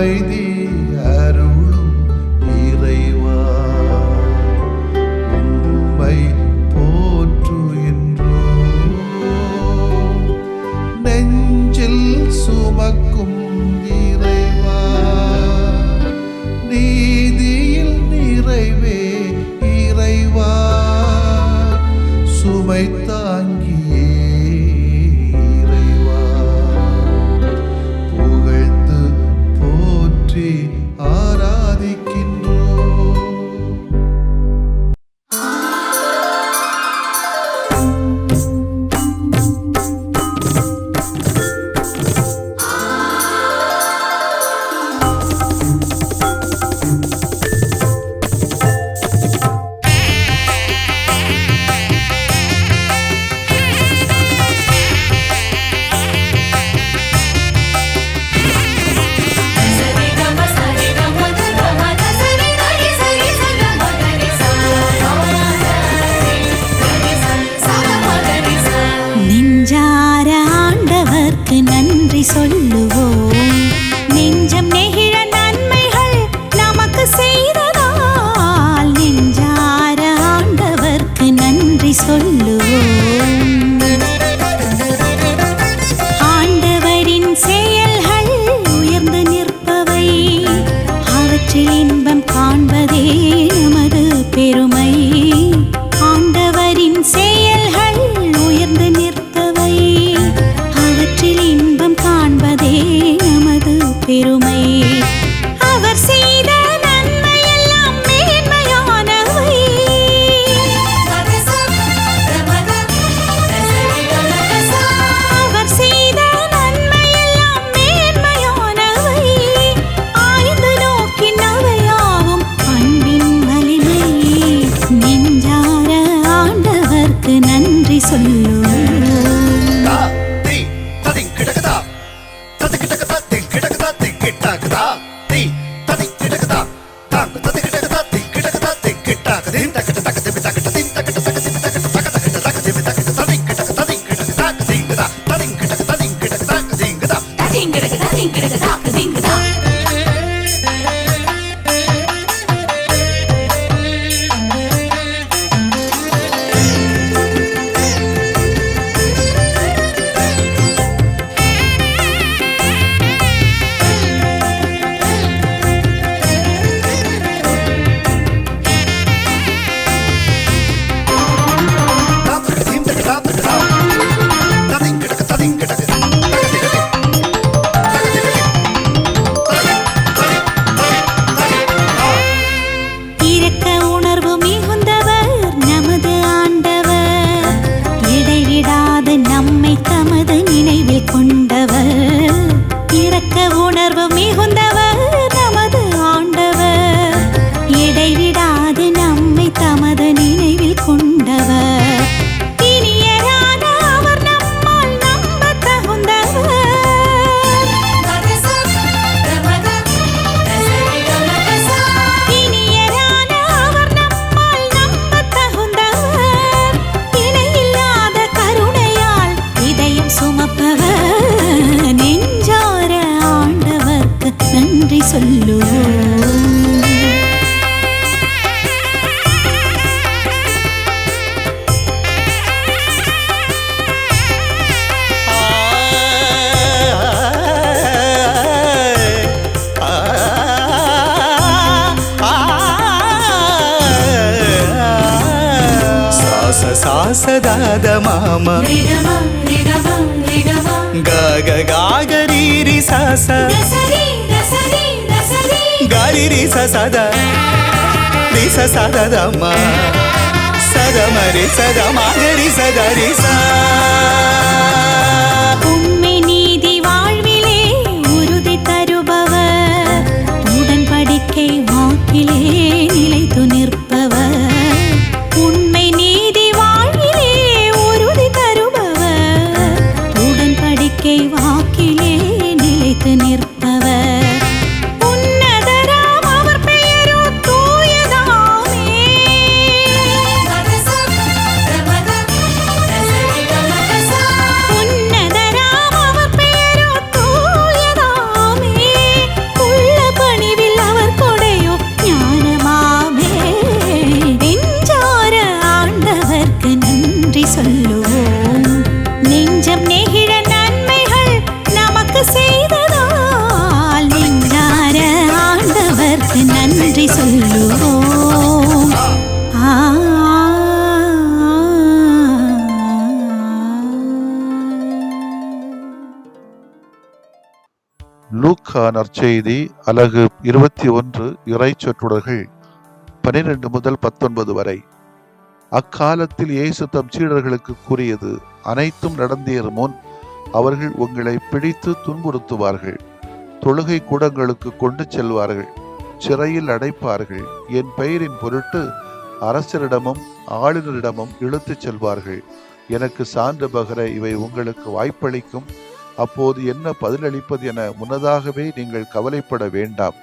அமைதி அருளும் இறைவா உம்மை போற்றுகின்றோம். நெஞ்சில் சுமக்கும் இறைவா நீதியில் நிறைவே இறைவா சுமை தாங்கியே இறைவா புகழ்ந்து போற்றி ஆராதிக்கின்றோம். நெஞ்சார ஆண்டவர்க்கு நன்றி சொல்லுவோம். நெஞ்சம் நெகிழ நன்மைகள் நமக்கு செய்ததால் நெஞ்சார ஆண்டவர்க்கு நன்றி சொல்லுவோம். ஆண்டவரின் செயல்கள் உயர்ந்து நிற்பவை, அவற்றில் இன்பம் காண்பதே நமது பெருமை. ஆண்டவரின் செயல்கள் உயர்ந்து நிற்பவை, அவற்றில் இன்பம் காண்பதே நமது பெருமை. அவர் செய்த நன்மை எல்லாம் மேன்மையானவை. அவர் செய்த நன்மை எல்லாம் மேன்மையானவை, ஆய்ந்து நோக்கினவையாவும் அன்பின் வலிமை. நெஞ்சார ஆண்டவர்க்கு நன்றி சொல்லுவோம். இரக்க உணர்வு மிகுந்தவர் நமது ஆண்டவர், இடைவிடாது நம்மை தமது நினைவில் கொண்டவர். இரக்க உணர்வு மிகுந்தவர் நமது ஆண்டவர், இடைவிடாது நம்மை தமது நினைவில் கொண்டவர். இனியரான அவர் நம்மால் நம்பத் தகுந்தவர். இனியரான அவர் நம்மால் நம்பத் தகுந்தவர். இணையில்லாத கருணையால் இதயம் சுமப்பவர். நெஞ்சார ஆண்டவர்க்கு நன்றி சொல்லுவோம். ಸಾಸದಾದ ಮಾಮ ಗಾಗ ಗಾಗರಿ ಸಾಸ ಗಾರಿ ಸದ ರಿ ಸದಮ ಸದ ಮರಿ ಸದ ಮಾಗರಿ ಸದರಿ ಸಾ. உண்மை நீதி வாழ்விலே உறுதி தருபவர், உடன்படிக்கை வாக்கிலே நிலைத்து நிற்பவர். உண்மை நீதி வாழ்விலே உறுதி தருபவர், உடன்படிக்கை வாக்கிலே நிலைத்து நிற்பவர். உன்னதராம் அவர் பெயரோ தூயதாமே. உன்னதராம் அவர் பெயரோ தூயதாமே. உள்ள லூக்கா நற்செய்தி அலகு 21 இறை சொற்றொடர்கள் 12 முதல் 19 வரை. அக்காலத்தில் இயேசு தம் சீடர்களுக்கு கூறியது, அனைத்தும் நடந்தேறு முன் அவர்கள் உங்களை பிடித்து துன்புறுத்துவார்கள், தொழுகை கூடங்களுக்கு கொண்டு செல்வார்கள், சிறையில் அடைப்பார்கள், என் பெயரின் பொருட்டு அரசரிடமும் ஆளுநரிடமும் இழுத்துச் செல்வார்கள். எனக்கு சான்று பகர இவை உங்களுக்கு வாய்ப்பளிக்கும். அப்போது என்ன பதிலளிப்பது என முன்னதாகவே நீங்கள் கவலைப்பட வேண்டாம்.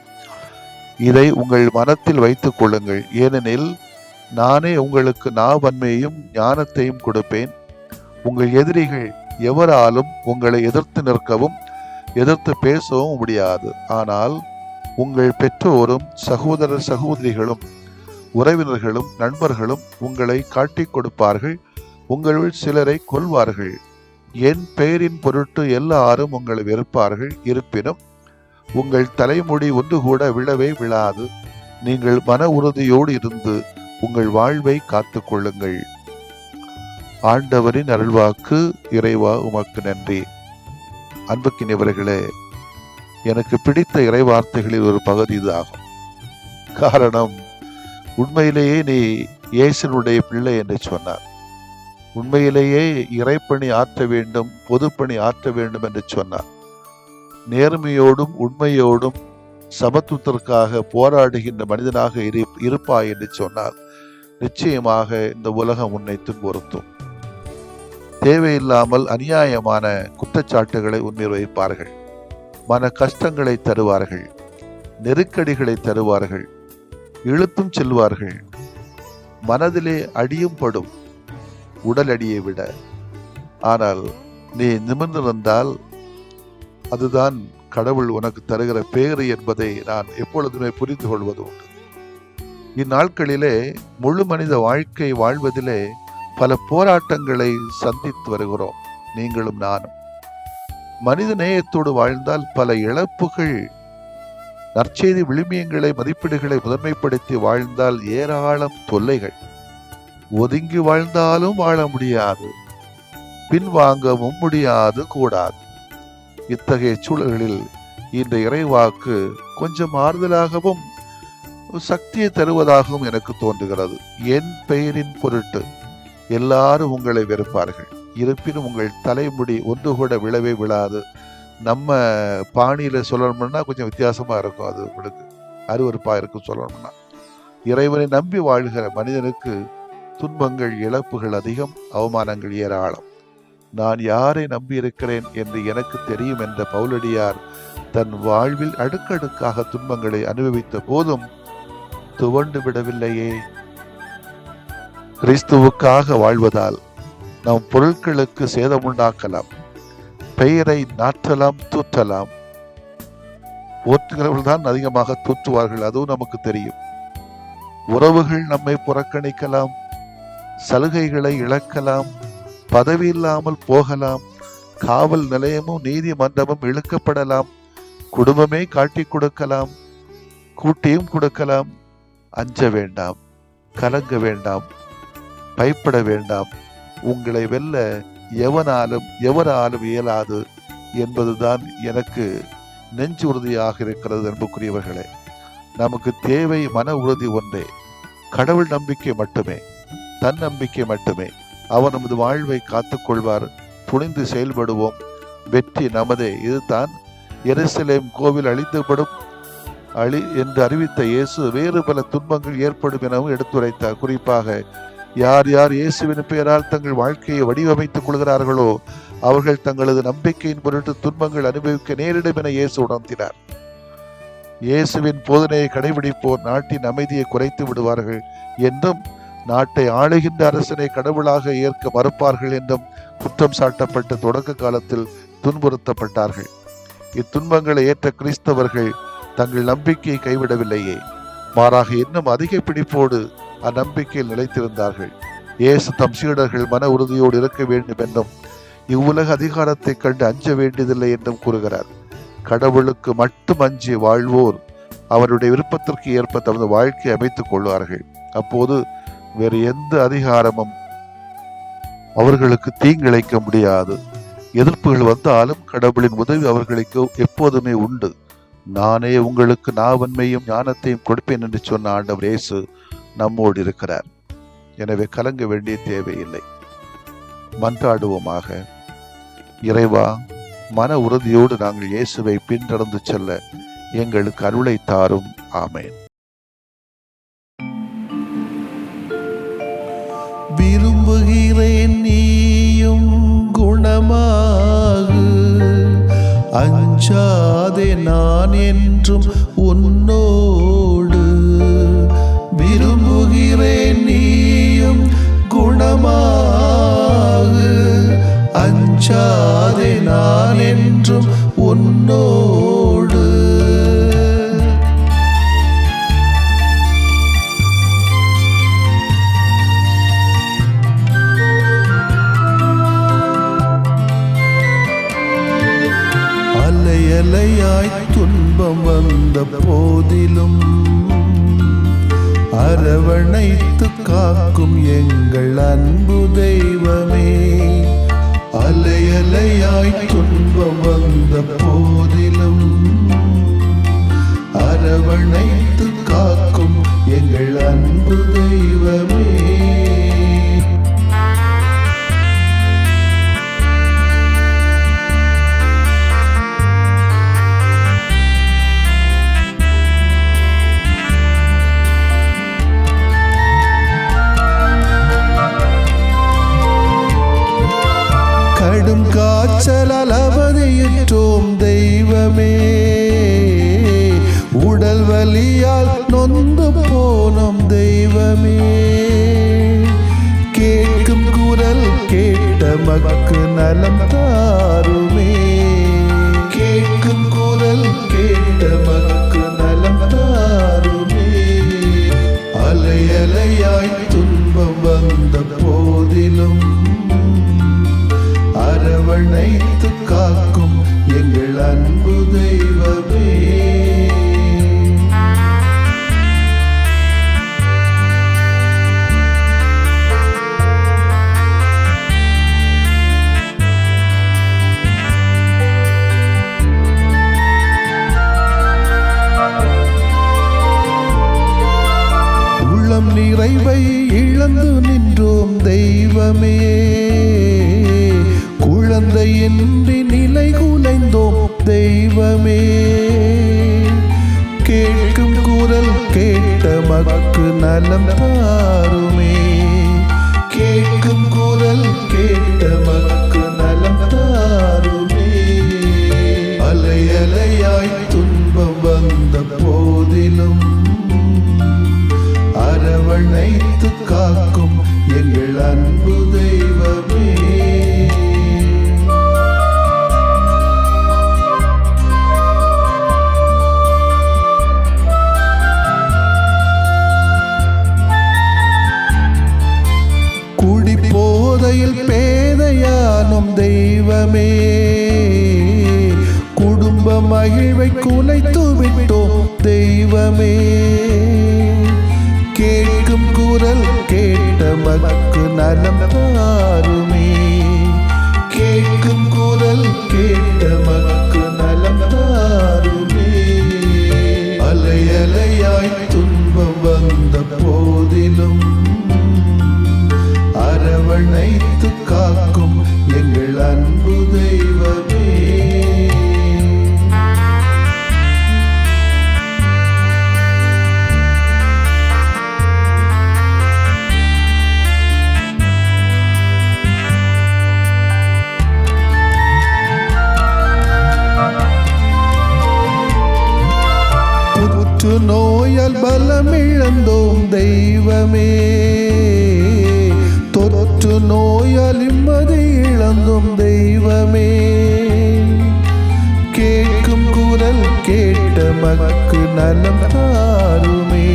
இதை உங்கள் மனத்தில் வைத்துக் கொள்ளுங்கள். ஏனெனில் நானே உங்களுக்கு நாவன்மையையும் ஞானத்தையும் கொடுப்பேன். உங்கள் எதிரிகள் எவராலும் உங்களை எதிர்த்து நிற்கவும் எதிர்த்து பேசவும் முடியாது. ஆனால் உங்கள் பெற்றோரும் சகோதரர் சகோதரிகளும் உறவினர்களும் நண்பர்களும் உங்களை காட்டிக் கொடுப்பார்கள். உங்களுள் சிலரை கொல்வார்கள். என் பெயரின் பொருட்டு எல்லாரும் உங்களை வெறுப்பார்கள். இருப்பினும் உங்கள் தலைமுடி ஒன்று கூட விழவே விழாது. நீங்கள் மன உறுதியோடு இருந்து உங்கள் வாழ்வை காத்துக் கொள்ளுங்கள். ஆண்டவரின் அருள்வாக்கு. இறைவா உமக்கு நன்றி. அன்புக்கினியவர்களே, எனக்கு பிடித்த இறைவார்த்தைகளில் ஒரு பகுதி இதுஆகும். காரணம், உண்மையிலேயே நீ இயேசுனுடைய பிள்ளை என்று சொன்னார். உண்மையிலேயே இறைப்பணி ஆற்ற வேண்டும், பொதுப்பணி ஆற்ற வேண்டும் என்று சொன்னார். நேர்மையோடும் உண்மையோடும் சமத்துவத்திற்காக போராடுகின்ற மனிதனாக இருப்பாய் என்று சொன்னார். நிச்சயமாக இந்த உலகம் உன்னை துன்புறுத்தும். தேவையில்லாமல் அநியாயமான குற்றச்சாட்டுகளை உன்மேல் வைப்பார்கள். மன கஷ்டங்களை தருவார்கள், நெருக்கடிகளை தருவார்கள், இழுத்தும் செல்வார்கள். மனதிலே அடியும் படும், உடல் அடியை விட. ஆனால் நீ நிமிர்ந்திருந்தால் அதுதான் கடவுள் உனக்கு தருகிற பேறு என்பதை நான் எப்பொழுதுமே புரிந்து கொள்வது உண்டு. இந்நாட்களிலே முழு மனித வாழ்க்கை வாழ்வதிலே பல போராட்டங்களை சந்தித்து வருகிறோம், நீங்களும் நானும். மனித நேயத்தோடு வாழ்ந்தால் பல இழப்புகள், நற்செய்தி விழுமியங்களை மதிப்பீடுகளை முதன்மைப்படுத்தி வாழ்ந்தால் ஏராளம் தொல்லைகள். ஒதுங்கி வாழ்ந்தாலும் வாழ முடியாது, பின்வாங்கவும் முடியாது கூடாது. இத்தகைய சூழல்களில் இந்த இறைவாக்கு கொஞ்சம் ஆறுதலாகவும் சக்தியை தருவதாகவும் எனக்கு தோன்றுகிறது. என் பெயரின் பொருட்டு எல்லாரும் உங்களை வெறுப்பார்கள். இருப்பினும் உங்கள் தலைமுடி ஒன்று கூட விழவே விழாது. நம்ம பாணியில சொல்லணும்னா கொஞ்சம் வித்தியாசமா இருக்கும், அது உங்களுக்கு அருவருப்பா இருக்கும் சொல்லணும்னா. இறைவனை நம்பி வாழ்கிற மனிதனுக்கு துன்பங்கள், இழப்புகள் அதிகம், அவமானங்கள் ஏராளம். நான் யாரை நம்பி இருக்கிறேன் என்று எனக்கு தெரியும் என்ற பவுலடியார் தன் வாழ்வில் அடுக்கடுக்காக துன்பங்களை அனுபவித்த போதும் துவண்டு விடவில்லையே. கிறிஸ்துவுக்காக வாழ்வதால் நம் பொருட்களுக்கு சேதமுண்டாக்கலாம், பெயரை நாற்றலாம், தூற்றலாம். போற்றுகிறவர்கள் தான் அதிகமாக தூற்றுவார்கள், அதுவும் நமக்கு தெரியும். உறவுகள் நம்மை புறக்கணிக்கலாம், சலுகைகளை இழக்கலாம், பதவி இல்லாமல் போகலாம், காவல் நிலையமும் நீதிமன்றமும் இழுக்கப்படலாம், குடும்பமே காட்டிக் கொடுக்கலாம், கூட்டியும் கொடுக்கலாம். அஞ்ச வேண்டாம், கலங்க வேண்டாம், பயப்பட வேண்டாம். உங்களை வெல்ல எவராலும் இயலாது என்பதுதான் எனக்கு நெஞ்சு உறுதியாக இருக்கிறது. அன்புக்குரியவர்களே, நமக்கு தேவை மன உறுதி ஒன்றே, கடவுள் நம்பிக்கை மட்டுமே, தன் நம்பிக்கை மட்டுமே. அவர் நமது வாழ்வை காத்துக்கொள்வார். துணிந்து செயல்படுவோம், வெற்றி நமதே. இதுதான் எருசலேம் கோவில் அழிந்துபடும் என்று அறிவித்த இயேசு வேறு பல துன்பங்கள் ஏற்படும் எனவும் எடுத்துரைத்தார். குறிப்பாக யார் யார் இயேசுவின் பெயரால் தங்கள் வாழ்க்கையை வடிவமைத்துக் கொள்கிறார்களோ அவர்கள் தங்களது நம்பிக்கையின் பொருட்டு துன்பங்கள் அனுபவிக்க நேரிடும் என இயேசு உணர்த்தினார். இயேசுவின் போதனையை கடைபிடிப்போர் நாட்டின் அமைதியை குறைத்து விடுவார்கள் என்றும், நாட்டை ஆளுகின்ற அரசனை கடவுளாக ஏற்க மறுப்பார்கள் என்றும் குற்றம் சாட்டப்பட்ட தொடக்க காலத்தில் துன்புறுத்தப்பட்டார்கள். இத்துன்பங்களை ஏற்ற கிறிஸ்தவர்கள் தங்கள் நம்பிக்கையை கைவிடவில்லையே, மாறாக இன்னும் அதிக பிடிப்போடு அந்நம்பிக்கையில் நிலைத்திருந்தார்கள். இயேசு தம் சீடர்கள் மன உறுதியோடு இருக்க வேண்டும் என்றும், இவ்வுலக அதிகாரத்தை கண்டு அஞ்ச வேண்டியதில்லை என்றும் கூறுகிறார். கடவுளுக்கு மட்டும் அஞ்சி வாழ்வோர் அவருடைய விருப்பத்திற்கு ஏற்ப தமது வாழ்க்கையை அமைத்துக் கொள்வார்கள். அப்போது வேறு எந்த அதிகாரமும் அவர்களுக்கு தீங்கிழைக்க முடியாது. எதிர்ப்புகள் வந்தாலும் கடவுளின் உதவி அவர்களுக்கு எப்போதுமே உண்டு. நானே உங்களுக்கு நாவன்மையும் ஞானத்தையும் கொடுப்பேன் என்று சொன்ன ஆண்டவர் இயேசு நம்மோடு இருக்கிறார். எனவே கலங்க வேண்டிய தேவையில்லை. மன்றாடுவோமாக. இறைவா, மன உறுதியோடு நாங்கள் இயேசுவை பின்தொடர்ந்து செல்ல எங்களுக்கு அருளை தாரும். ஆமேன். விரும்புகிறேன் நீயும் குணமாகு, அஞ்சாதே நான் என்றும் உன்னோடு. விரும்புகிறேன் நீயும் குணமாகு, அஞ்சாதே நான் என்றும் உன்னோடு. அலையலையாய் துன்பம் வந்த போதிலும் அரவணைத்து காக்கும் எங்கள் அன்பு தெய்வமே. அலையலையாய் துன்பம் வந்த போதிலும் அரவணைத்து காக்கும் எங்கள் அன்பு தெய்வமே. கடும் காய்ச்சலால் அவதியுற்றோம் தெய்வமே, உடல் வலியால் நொந்து போனோம் தெய்வமே. கேட்கும் குரல் கேட்ட மக்கு நலம் தாருமே, கேட்கும் குரல் கேட்ட மக்கு நலம் தாருமே. அலையலையாய் துன்பம் வந்த போதிலும் அரவணைத்து காக்கும் எங்கள் அன்பு தெய்வமே. உள்ளம் நிறைவை இழந்து நின்றோம் தெய்வமே, குழந்தையின்றி நிலை குலைந்தோம் தெய்வமே. கேட்கும் குரல் கேட்ட மக்கு நலம் தாருமே, கேட்கும் குரல் கேட்ட மக்கு நலம் தாருமே. அலையலையாய் துன்பம் வந்த போதிலும் அரவணைத்து காக்கும் எங்கள் அன்பு தெய்வமே. குடிபோதையில் பேதையானும் தெய்வமே, குடும்ப மகிழ்வை குலைத்து விட்டோம் தெய்வமே. கேட்கும் குரல் கேட்ட மக்கு நலம் தாருமே, கேட்கும் குரல் கேட்ட மக்கு நலம் தாருமே. அலையலையாய் துன்பம் வந்த போதிலும் அரவணைத்து காக்கும் எங்கள் அன்பு தெய்வமே. புற்று நோயால் பலம் இழந்தோம் தெய்வமே, தொற்று நோயால் நிம்மதி இழந்தோம் தெய்வமே. கேட்கும் குரல் கேட்ட மக்கு நலம் தாருமே,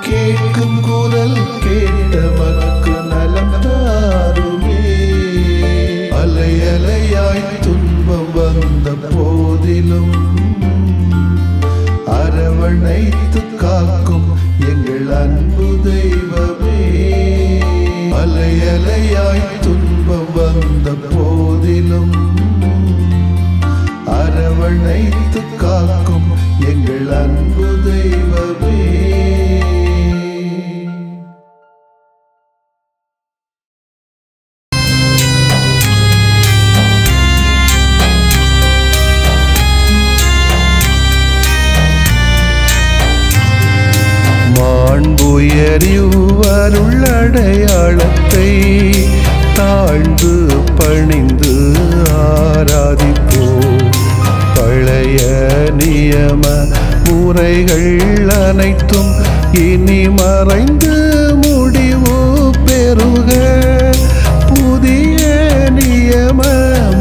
கேட்கும் குரல் கேட்ட மக்கு நலம் தாருமே. அலையலையாய் துன்பம் வந்த போதிலும் அரவணைத்து காக்கும் எங்கள் அன்பு தெய்வமே. அலையலையாய் துன்பம் வந்த போதிலும் காக்கும் எங்கள் அன்பு தெய்வமே. மாண்புயரிவருள்ளடையாளத்தை தாழ்ந்து பணிந்து ஆராதிப்போம். பழைய நியம முறைகள் அனைத்தும் இனி மறைந்து முடிவு பெறுக. புதிய நியம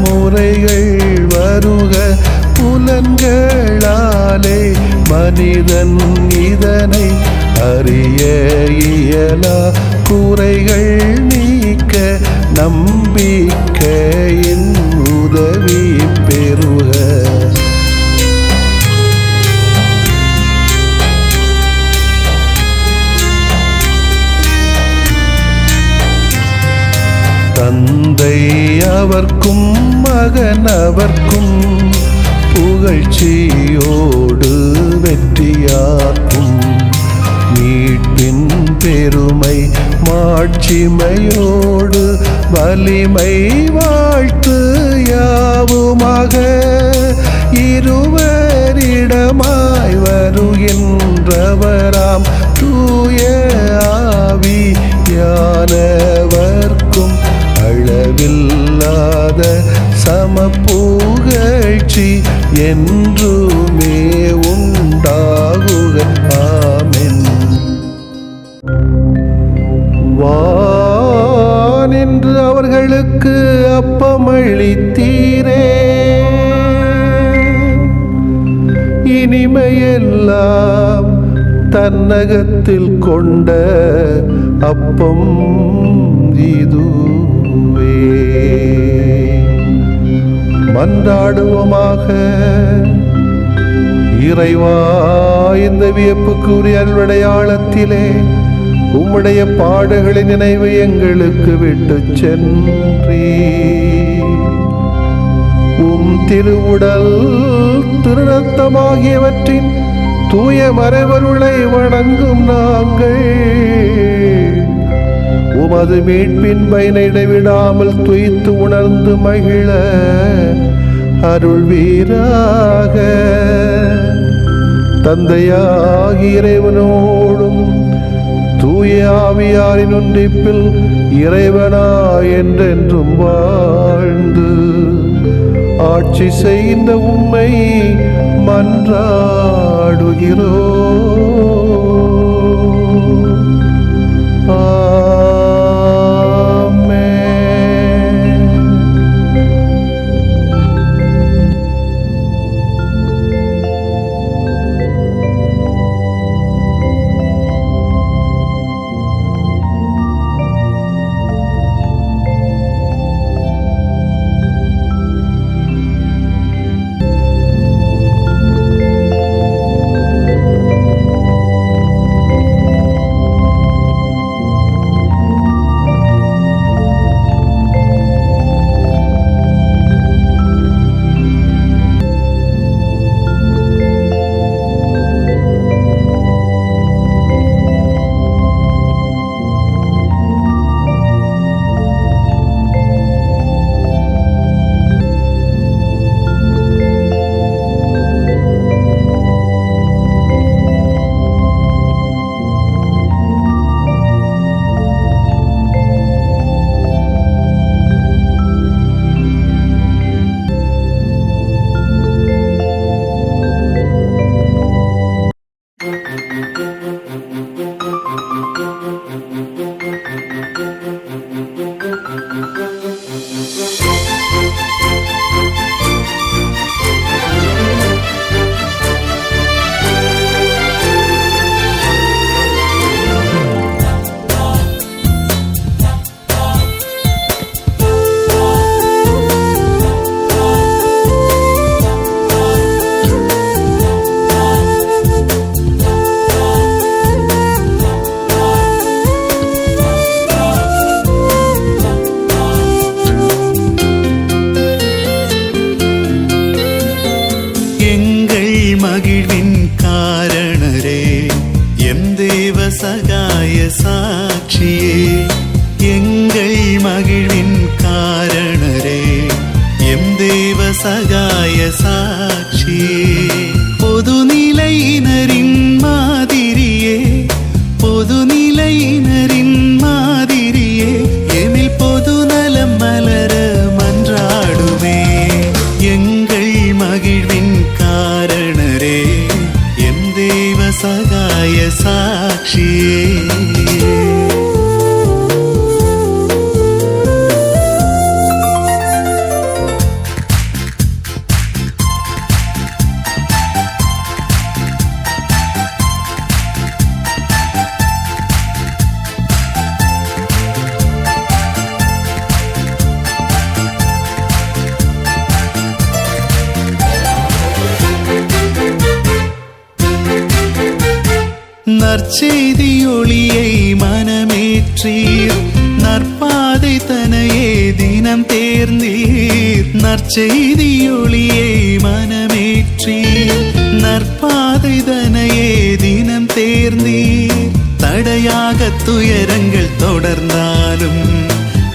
முறைகள் வருக. புலன்களாலே மனிதன் இதனை அறிய இயலா. குறைகள் நீக்க நம்பிக்கையின் உதவி பெறுக. தந்தை அவர்க்கும் மகன் அவர்க்கும் புகழ்ச்சியோடு வெற்றியாக்கும். மீட்பின் பெருமை மாட்சிமையோடு வலிமை வாழ்த்து யாவுமாக. இருவரிடமாய் வருகின்றவராம் தூய ஆவியானவர்க்கும் அளவில்லாத சமப்புகழ்ச்சி என்றுமே உண்டாகுக. ஆமென். வானென்று அவர்களுக்கு அப்பமளித்தீரே, இனிமையெல்லாம் தன்னகத்தில் கொண்ட அப்பம் இதுவே. மன்றாடுவோமாக. இறைவா, இந்த வியப்புக்குரிய அருளடையாளத்திலே உம்முடைய பாடுகளின் நினைவு எங்களுக்கு விட்டு சென்றீ. உம் திருவுடல் திருரத்தமாகியவற்றின் தூய மறைபொருளை வணங்கும் நாங்கள் உமது மீட்பின் பயனை இடைவிடாமல் துய்த்து உணர்ந்து மகிழ அருள்வீராக. தந்தையாகிய இறைவனோடும் தூய ஆவியாரின் ஒன்றிப்பில் இறைவனா என்றென்றும் வாழ்ந்து ஆட்சி செய்கின்ற உம்மை மன்றாடுகிறோம். மகிழ்வின் காரணரே எம் தேவ சகாய சாட்சியே எங்கள் மகிழ்வின் காரணரே எம் தேவ சகாய சாட்சியே பொதுநிலையினரின் மாதிரியே பொதுநிலையினரின் மாதிரியே எமில் பொதுநலம் மலர மன்றாடுமே எங்கள் மகிழ்வின் காரணரே எம் தேவ சகாய சாட்சியே நற்செய்தி ஒளியை மனமேற்றீர் நற்பாதை தனையே தினம் தேர்ந்தீர் நற்செய்தி ஒளியை மனமேற்றீர் நற்பாதை தனையே தினம் தேர்ந்தீர் தடையாக துயரங்கள் தொடர்ந்தாலும்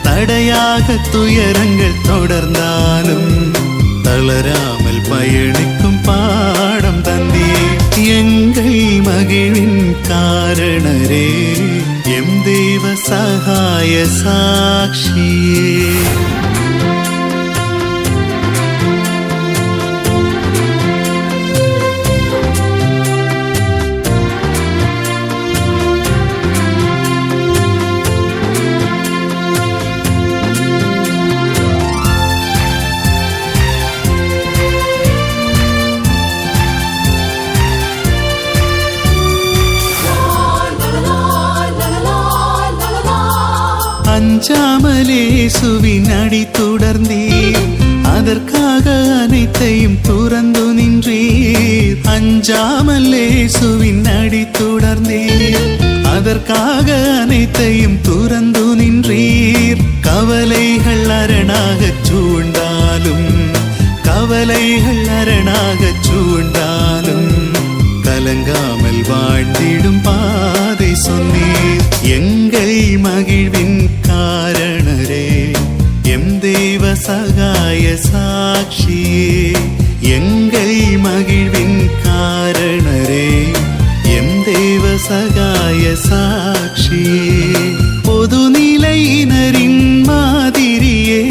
தடையாக துயரங்கள் தொடர்ந்தாலும் தளராமல் பயணிக்கும் பாடம் தந்தீர் எங்கள் மகிழ்வின் காரணரே எம் தேவ சகாய சாட்சியே அஞ்சாமலேசுவின் அடி தொடர்ந்தீர் அதற்காக அனைத்தையும் துறந்து நின்றீர் அஞ்சாமலேசுவின் அடி தொடர்ந்தீர் அதற்காக அனைத்தையும் துறந்து நின்றீர் கவலைகள் அரணாகச் சூழ்ந்தாலும் கவலைகள் அரணாகச் சூழ்ந்தாலும் கலங்காமல் வாழ்ந்திடும் பாதை சொன்னீர் எங்கள் மகிழ்வின் காரணரே எம் தேவ சகாய சாட்சியே எங்கள் மகிழ்வின் காரணரே எம் தேவ சகாய சாட்சியே பொதுநிலையினரின் மாதிரியே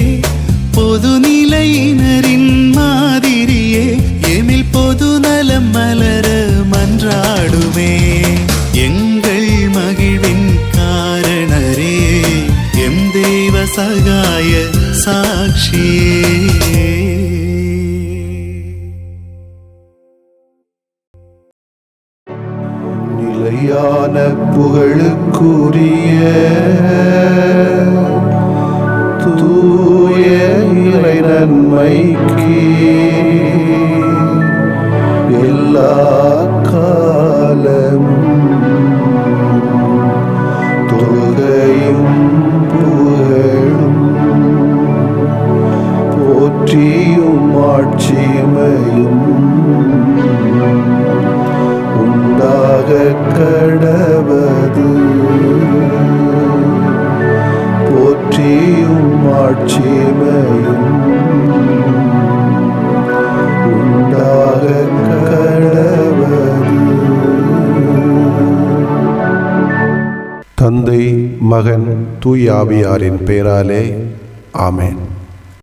பொதுநிலையினரின் மாதிரியே எமில் பொதுநலம் மலர மன்றாடுமே எங்கள் மகிழ்வின் காரணரே எம் தேவ சகாய சாட்சியே நிலையான புகழுக்குரிய தூய இறை நன்மைக்கு எல்லா காலமும் தொழுகையும் புகழும் போற்றியும் ஆட்சிமையும் உண்டாக கடவது போற்றியும் ஆட்சிமையும் உண்டாக கடவது. தந்தை மகன் தூய ஆவியாரின் பெயராலே ஆமென்.